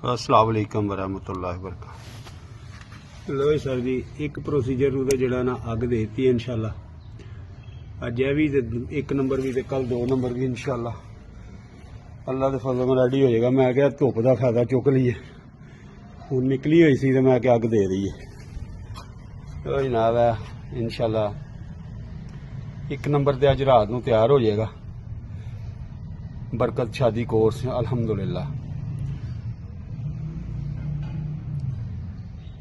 अस्सलाम वालेकुम वरहमतुल्लाहि वबरकातुहू। लो सर जी, एक प्रोसीजर तो जड़ा ना अग देती है इंशाल्लाह। अज यह भी एक नंबर भी ते कल 2 नंबर भी इंशाल्लाह अल्लाह के फजल में रेडी हो जाएगा। मैं क्या धुप का फायदा चुक लीए, हूँ निकली हुई सी तो मैं क्या अग दे दी है। तो जनाब है इंशाल्लाह एक नंबर ते अज रात को तैयार हो जाएगा। बरकत शादी कोर्स अल्हम्दुलिल्लाह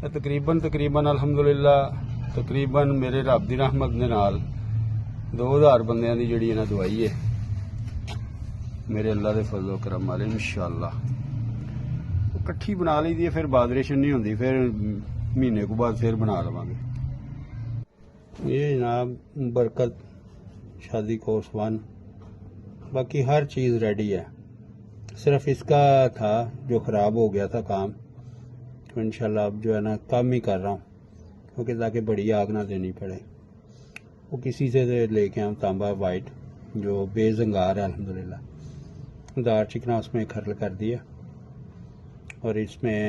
तकरीबन अल्हम्दुलिल्लाह मेरे रब दी रहमत दे नाल 2000 बंदियां दी जिहड़ी इन्हां दवाई है मेरे अल्लाह दे फजल करम वाले इंशाल्लाह इकट्ठी बना ली दी है। फिर बादरेशन नहीं होंदी, फिर महीने को बाद फिर बना लवांगे। ये जनाब बरकत शादी कोर्स 1, बाकी हर चीज़ रेडी है। सिर्फ इसका था जो ख़राब हो गया था काम, तो इंशाल्लाह अब जो है ना कम ही कर रहा हूँ, क्योंकि ताकि बड़ी आग ना देनी पड़े। वो किसी से लेके आऊँ तांबा वाइट जो बेजंगार है अल्हम्दुलिल्लाह। दार चिकना उसमें खरल कर दिया और इसमें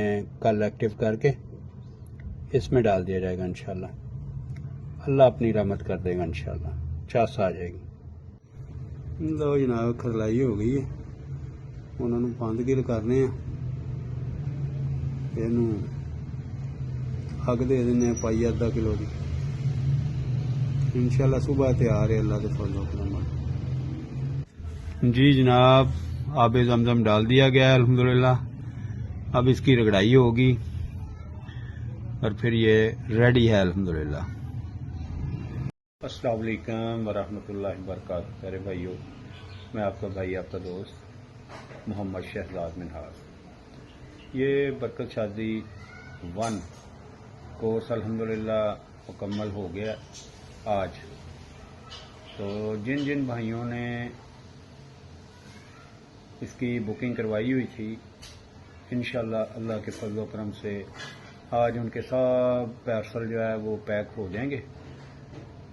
कल एक्टिव करके इसमें डाल दिया जाएगा इंशाल्लाह। अल्लाह अपनी रहमत कर देगा इंशाल्लाह, चास आ जाएगी। लो जनाब खरलाई हो गई है, उन्होंने बंद गिल करने इनू अग दे दें पाई आधा किलो की इंशाल्लाह सुबह तैयार है अल्लाह के फजल करम। जी जनाब आबे जमजम डाल दिया गया है अल्हम्दुलिल्लाह। अब इसकी रगड़ाई होगी और फिर ये रेडी है अल्हम्दुलिल्लाह। अस्सलाम वालेकुम वरहमतुल्लाहि वबरकातुहू। प्यारे भाइयों, मैं आपका भाई आपका दोस्त मोहम्मद शहजाद मिनहास। ये बरकत शादी 1 कोर्स अल्हम्दुलिल्लाह मुकम्मल हो गया आज। तो जिन जिन भाइयों ने इसकी बुकिंग करवाई हुई थी इंशाल्लाह अल्लाह के फजल करम से आज उनके सब पार्सल जो है वो पैक हो जाएंगे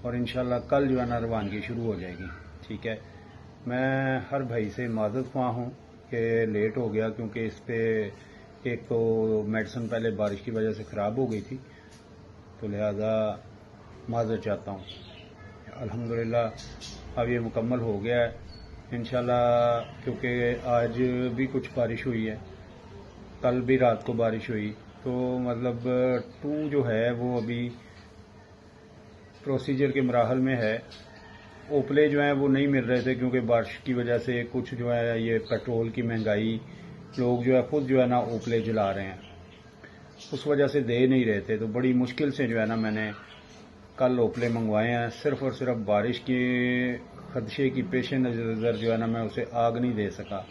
और इंशाल्लाह कल जो है ना रवानगी शुरू हो जाएगी। ठीक है, मैं हर भाई से माजरत ख्वाह हूँ कि लेट हो गया, क्योंकि इस पे एक तो मेडिसिन पहले बारिश की वजह से ख़राब हो गई थी, तो लिहाजा माजरत चाहता हूँ। अल्हम्दुलिल्लाह अब ये मुकम्मल हो गया है इंशाल्लाह, क्योंकि आज भी कुछ बारिश हुई है, कल भी रात को बारिश हुई, तो मतलब 2 जो है वो अभी प्रोसीजर के मराहल में है। ओपले जो हैं वो नहीं मिल रहे थे, क्योंकि बारिश की वजह से कुछ जो है ये पेट्रोल की महंगाई, लोग जो है खुद जो है ना ओपले जला रहे हैं, उस वजह से दे नहीं रहे थे। तो बड़ी मुश्किल से जो है ना मैंने कल ओपले मंगवाए हैं। सिर्फ और सिर्फ बारिश के खदशे की पेश नज़र जो है ना मैं उसे आग नहीं दे सका।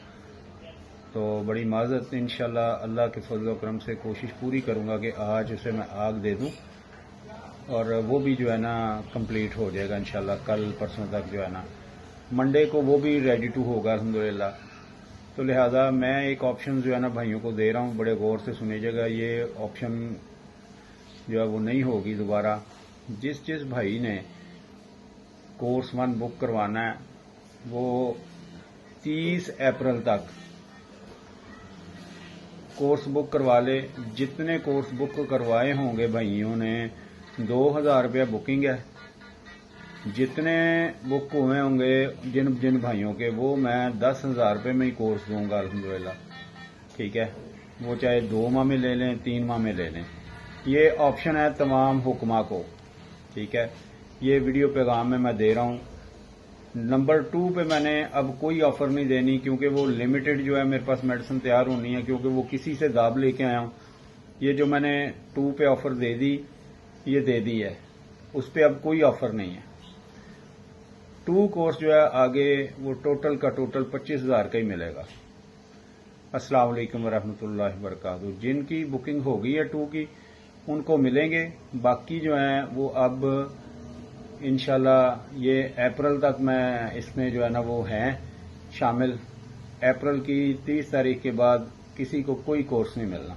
तो बड़ी माजरत, इंशाल्लाह अल्लाह के फजल करम से कोशिश पूरी करूँगा कि आज उसे मैं आग दे दूँ और वो भी जो है ना कंप्लीट हो जाएगा इंशाल्लाह। कल परसों तक जो है ना मंडे को वो भी रेडी टू होगा अल्हम्दुलिल्लाह। तो लिहाजा मैं एक ऑप्शन जो है ना भाइयों को दे रहा हूँ, बड़े गौर से सुनिएगा। ये ऑप्शन जो है वो नहीं होगी दोबारा। जिस भाई ने कोर्स 1 बुक करवाना है वो 30 अप्रैल तक कोर्स बुक करवा ले। जितने कोर्स बुक करवाए होंगे भाइयों ने 2000 रुपया बुकिंग है। जितने बुक हुए होंगे जिन जिन भाइयों के, वो मैं 10,000 रुपये में ही कोर्स दूंगा अल्हम्दुलिल्लाह। ठीक है, वो चाहे 2 माह में ले लें 3 माह में ले लें, ये ऑप्शन है तमाम हुक्मा को। ठीक है, ये वीडियो पैगाम में मैं दे रहा हूँ। नंबर 2 पे मैंने अब कोई ऑफर नहीं देनी, क्योंकि वो लिमिटेड जो है मेरे पास मेडिसिन तैयार होनी है, क्योंकि वो किसी से दाब लेके आया हूँ। ये जो मैंने 2 पे ऑफर दे दी, ये दे दी है, उस पर अब कोई ऑफर नहीं है। 2 कोर्स जो है आगे वो टोटल का टोटल 25,000 का ही मिलेगा। अस्सलाम वालेकुम वरहमतुल्लाहि वबरकातुहू। जिनकी बुकिंग हो गई है 2 की उनको मिलेंगे, बाकी जो है वो अब इंशाल्लाह ये अप्रैल तक मैं इसमें जो है ना वो हैं शामिल। अप्रैल की 30 तारीख के बाद किसी को कोई कोर्स नहीं मिलना।